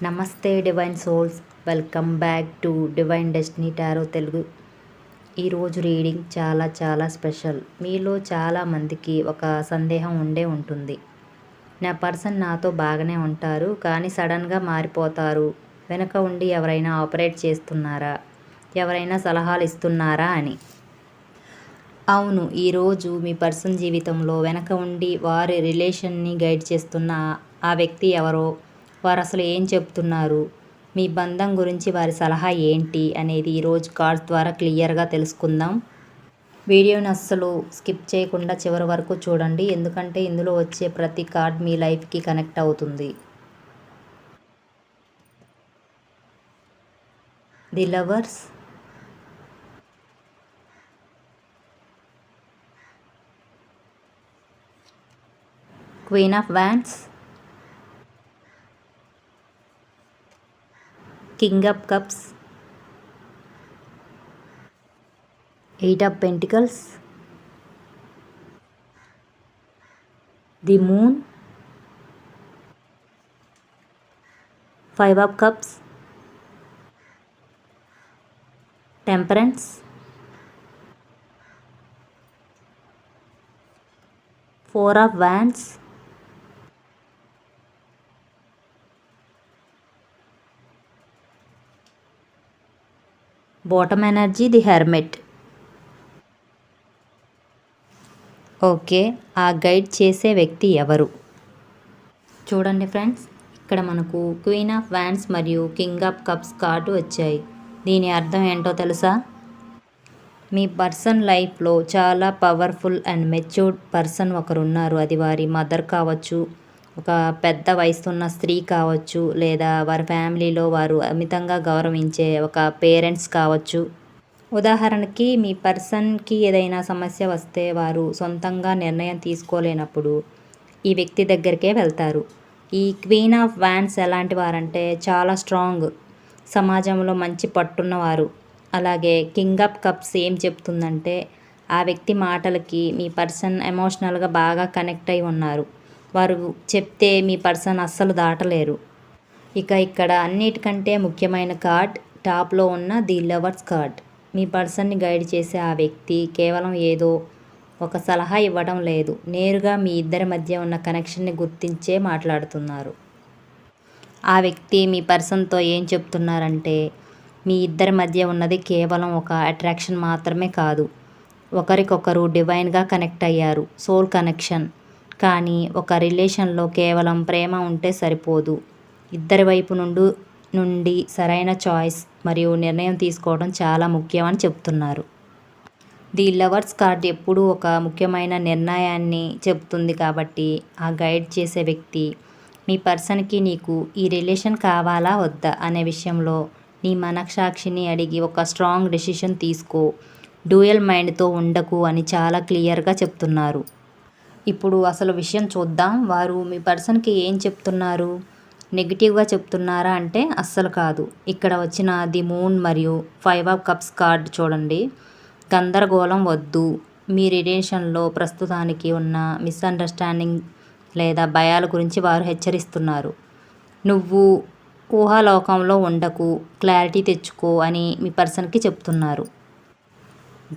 నమస్తే divine souls, welcome back to divine destiny tarot Telugu. ఈరోజు reading చాలా స్పెషల్. మీలో చాలామందికి ఒక సందేహం ఉండే ఉంటుంది. నా పర్సన్ నాతో బాగానే ఉంటారు, కానీ సడన్గా మారిపోతారు. వెనక ఉండి ఎవరైనా ఆపరేట్ చేస్తున్నారా, ఎవరైనా సలహాలు ఇస్తున్నారా అని. అవును, ఈరోజు మీ పర్సన్ జీవితంలో వెనక ఉండి వారి రిలేషన్ని గైడ్ చేస్తున్న ఆ వ్యక్తి ఎవరో, వారు అసలు ఏం చెప్తున్నారు, మీ బంధం గురించి వారి సలహా ఏంటి అనేది ఈరోజు కార్డ్స్ ద్వారా క్లియర్గా తెలుసుకుందాం. వీడియోని అస్సలు స్కిప్ చేయకుండా చివరి వరకు చూడండి, ఎందుకంటే ఇందులో వచ్చే ప్రతి కార్డ్ మీ లైఫ్కి కనెక్ట్ అవుతుంది. The lovers, queen of wands, king of cups, eight of pentacles, the moon, five of cups, temperance, four of wands, bottom energy, the hermit. Okay, ఆ గైడ్ చేసే వ్యక్తి ఎవరు? చూడండి ఫ్రెండ్స్, ఇక్కడ మనకు క్వీన్ ఆఫ్ వ్యాండ్స్ మరియు king of cups card వచ్చాయి. దీని అర్థం ఏంటో తెలుసా? మీ పర్సన్ లైఫ్లో చాలా పవర్ఫుల్ అండ్ మెచ్యూర్డ్ పర్సన్ ఒకరు ఉన్నారు. అది వారి మదర్ కావచ్చు, ఒక పెద్ద వయసున్న స్త్రీ కావచ్చు, లేదా వారి ఫ్యామిలీలో వారు అమితంగా గౌరవించే ఒక పేరెంట్స్ కావచ్చు. ఉదాహరణకి మీ పర్సన్కి ఏదైనా సమస్య వస్తే వారు సొంతంగా నిర్ణయం తీసుకోలేనప్పుడు ఈ వ్యక్తి దగ్గరికే వెళ్తారు. ఈ క్వీన్ ఆఫ్ వ్యాండ్స్ ఎలాంటి వారంటే చాలా స్ట్రాంగ్, సమాజంలో మంచి పట్టున్నవారు. అలాగే కింగ్ ఆఫ్ కప్స్ ఏం చెప్తుందంటే ఆ వ్యక్తి మాటలకి మీ పర్సన్ ఎమోషనల్గా బాగా కనెక్ట్ అయి ఉన్నారు. వారు చెప్తే మీ పర్సన్ అస్సలు దాటలేరు. ఇక్కడ అన్నిటికంటే ముఖ్యమైన కార్డ్ టాప్లో ఉన్న ది లవర్స్ కార్డ్. మీ పర్సన్ని గైడ్ చేసే ఆ వ్యక్తి కేవలం ఏదో ఒక సలహా ఇవ్వడం లేదు, నేరుగా మీ ఇద్దరి మధ్య ఉన్న కనెక్షన్ని గుర్తించే మాట్లాడుతున్నారు. ఆ వ్యక్తి మీ పర్సన్తో ఏం చెప్తున్నారంటే మీ ఇద్దరి మధ్య ఉన్నది కేవలం ఒక అట్రాక్షన్ మాత్రమే కాదు, ఒకరికొకరు డివైన్గా కనెక్ట్ అయ్యారు, సోల్ కనెక్షన్. కానీ ఒక రిలేషన్లో కేవలం ప్రేమ ఉంటే సరిపోదు, ఇద్దరి వైపు నుండి సరైన చాయిస్ మరియు నిర్ణయం తీసుకోవడం చాలా ముఖ్యమని చెప్తున్నారు. ది లవర్స్ కార్డ్ ఎప్పుడూ ఒక ముఖ్యమైన నిర్ణయాన్ని చెప్తుంది. కాబట్టి ఆ గైడ్ చేసే వ్యక్తి మీ పర్సన్కి నీకు ఈ రిలేషన్ కావాలా వద్దా అనే విషయంలో నీ మనస్సాక్షిని అడిగి ఒక స్ట్రాంగ్ డెసిషన్ తీసుకో, డ్యూయల్ మైండ్తో ఉండకు అని చాలా క్లియర్గా చెప్తున్నారు. ఇప్పుడు అసలు విషయం చూద్దాం. వారు మీ పర్సన్కి ఏం చెప్తున్నారు? నెగిటివ్గా చెప్తున్నారా అంటే అస్సలు కాదు. ఇక్కడ వచ్చిన ది మూన్ మరియు ఫైవ్ ఆఫ్ కప్స్ కార్డ్ చూడండి. గందరగోళం వద్దు, మీ రిలేషన్లో ప్రస్తుతానికి ఉన్న మిస్అండర్స్టాండింగ్ లేదా భయాల గురించి వారు హెచ్చరిస్తున్నారు. నువ్వు ఊహాలోకంలో ఉండకు, క్లారిటీ తెచ్చుకో అని మీ పర్సన్కి చెప్తున్నారు.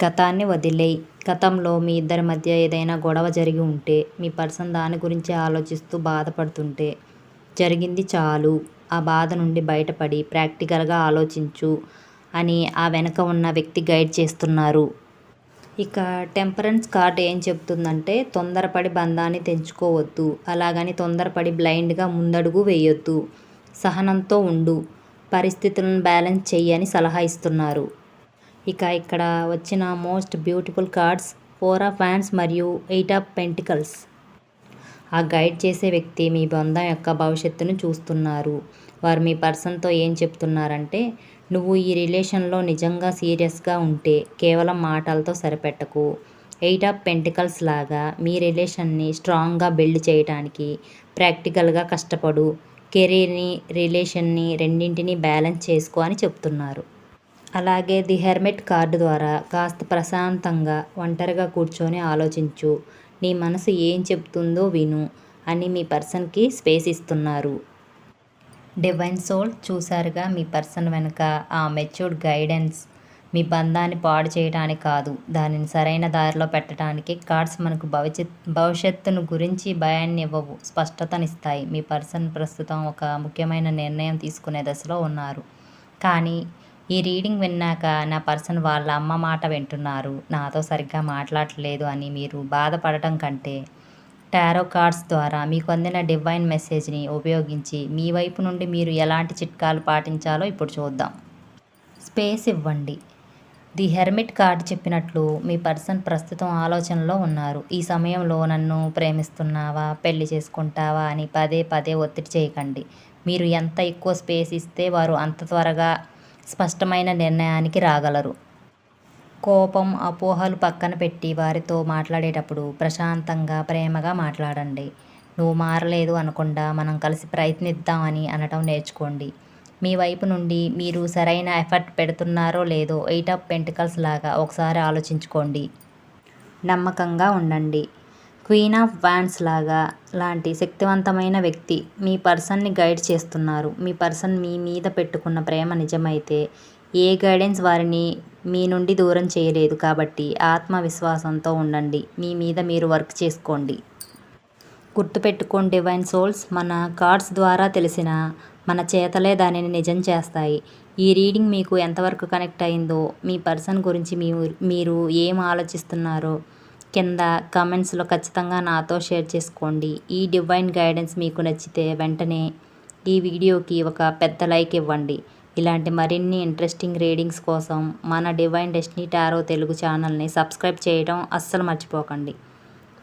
గతాన్ని వదిలేయ్. గతంలో మీ ఇద్దరి మధ్య ఏదైనా గొడవ జరిగి ఉంటే మీ పర్సన్ దాని గురించి ఆలోచిస్తూ బాధపడుతుంటే జరిగింది చాలు, ఆ బాధ నుండి బయటపడి ప్రాక్టికల్గా ఆలోచించు అని ఆ వెనక ఉన్న వ్యక్తి గైడ్ చేస్తున్నారు. టెంపరెన్స్ కార్డ్ ఏం చెప్తుందంటే తొందరపడి బంధాన్ని తెంచుకోవద్దు, అలాగని తొందరపడి బ్లైండ్గా ముందడుగు వేయొద్దు, సహనంతో ఉండు, పరిస్థితులను బ్యాలెన్స్ చెయ్యి అని సలహా ఇస్తున్నారు. ఇక్కడ వచ్చిన most beautiful cards four of wands మరియు ఎయిట్ ఆఫ్ పెంటికల్స్. ఆ గైడ్ చేసే వ్యక్తి మీ బంధం యొక్క భవిష్యత్తును చూస్తున్నారు. వారు మీ పర్సన్తో ఏం చెప్తున్నారంటే నువ్వు ఈ రిలేషన్లో నిజంగా సీరియస్గా ఉంటే కేవలం మాటలతో సరిపెట్టకు. ఎయిట్ ఆఫ్ పెంటికల్స్ లాగా మీ రిలేషన్ని స్ట్రాంగ్గా బిల్డ్ చేయడానికి ప్రాక్టికల్గా కష్టపడు, కెరీర్ని రిలేషన్ని రెండింటినీ బ్యాలెన్స్ చేసుకో అని చెప్తున్నారు. అలాగే ది హెర్మిట్ కార్డు ద్వారా కాస్త ప్రశాంతంగా ఒంటరిగా కూర్చొని ఆలోచించు, నీ మనసు ఏం చెప్తుందో విను అని మీ పర్సన్కి స్పేస్ ఇస్తున్నారు. డివైన్ సోల్, చూసారుగా మీ పర్సన్ వెనుక ఆ మెచ్యూర్డ్ గైడెన్స్ మీ బంధాన్ని పాడు చేయడానికి కాదు, దానిని సరైన దారిలో పెట్టడానికి. కార్డ్స్ మనకు భవిష్యత్తును గురించి భయాన్ని ఇవ్వవు, స్పష్టతనిస్తాయి. మీ పర్సన్ ప్రస్తుతం ఒక ముఖ్యమైన నిర్ణయం తీసుకునే దశలో ఉన్నారు. కానీ ఈ రీడింగ్ విన్నాక నా పర్సన్ వాళ్ళ అమ్మ మాట వింటున్నారు, నాతో సరిగ్గా మాట్లాడట్లేదు అని మీరు బాధపడటం కంటే, టారో కార్డ్స్ ద్వారా మీకు అందిన డివైన్ మెసేజ్ని ఉపయోగించి మీ వైపు నుండి మీరు ఎలాంటి చిట్కాలు పాటించాలో ఇప్పుడు చూద్దాం. స్పేస్ ఇవ్వండి. ది హెర్మిట్ కార్డ్ చెప్పినట్లు మీ పర్సన్ ప్రస్తుతం ఆలోచనలో ఉన్నారు. ఈ సమయంలో నన్ను ప్రేమిస్తున్నావా, పెళ్లి చేసుకుంటావా అని పదే పదే ఒత్తిడి చేయకండి. మీరు ఎంత ఎక్కువ స్పేస్ ఇస్తే వారు అంత త్వరగా స్పష్టమైన నిర్ణయానికి రాగలరు. కోపం, అపోహలు పక్కన పెట్టి వారితో మాట్లాడేటప్పుడు ప్రశాంతంగా, ప్రేమగా మాట్లాడండి. నువ్వు మారలేదు అనకుండా మనం కలిసి ప్రయత్నిద్దాం అని అనటం నేర్చుకోండి. మీ వైపు నుండి మీరు సరైన ఎఫర్ట్ పెడుతున్నారో లేదో 8 ఆఫ్ పెంటికల్స్ లాగా ఒకసారి ఆలోచించుకోండి. నమ్మకంగా ఉండండి. క్వీన్ ఆఫ్ వాండ్స్ లాంటి శక్తివంతమైన వ్యక్తి మీ పర్సన్ని గైడ్ చేస్తున్నారు. మీ పర్సన్ మీ మీద పెట్టుకున్న ప్రేమ నిజమైతే ఏ గైడెన్స్ వారిని మీ నుండి దూరం చేయలేదు. కాబట్టి ఆత్మవిశ్వాసంతో ఉండండి. మీ మీద మీరు వర్క్ చేసుకోండి. గుర్తుపెట్టుకోండి డివైన్ సోల్స్, మన కార్డ్స్ ద్వారా తెలిసిన మన చేతలే దానిని నిజం చేస్తాయి. ఈ రీడింగ్ మీకు ఎంతవరకు కనెక్ట్ అయిందో, మీ పర్సన్ గురించి మీరు ఏం ఆలోచిస్తున్నారో కింద కామెంట్స్లో ఖచ్చితంగా నాతో షేర్ చేసుకోండి. ఈ డివైన్ గైడెన్స్ మీకు నచ్చితే వెంటనే ఈ వీడియోకి ఒక పెద్ద లైక్ ఇవ్వండి. ఇలాంటి మరిన్ని ఇంట్రెస్టింగ్ రీడింగ్స్ కోసం మన డివైన్ డెస్టినీ టారో తెలుగు ఛానల్ని సబ్స్క్రైబ్ చేయడం అస్సలు మర్చిపోకండి.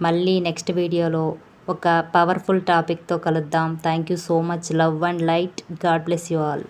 మళ్ళీ నెక్స్ట్ వీడియోలో ఒక పవర్ఫుల్ టాపిక్తో కలుద్దాం. Thank you so much. Love and light. God bless you all.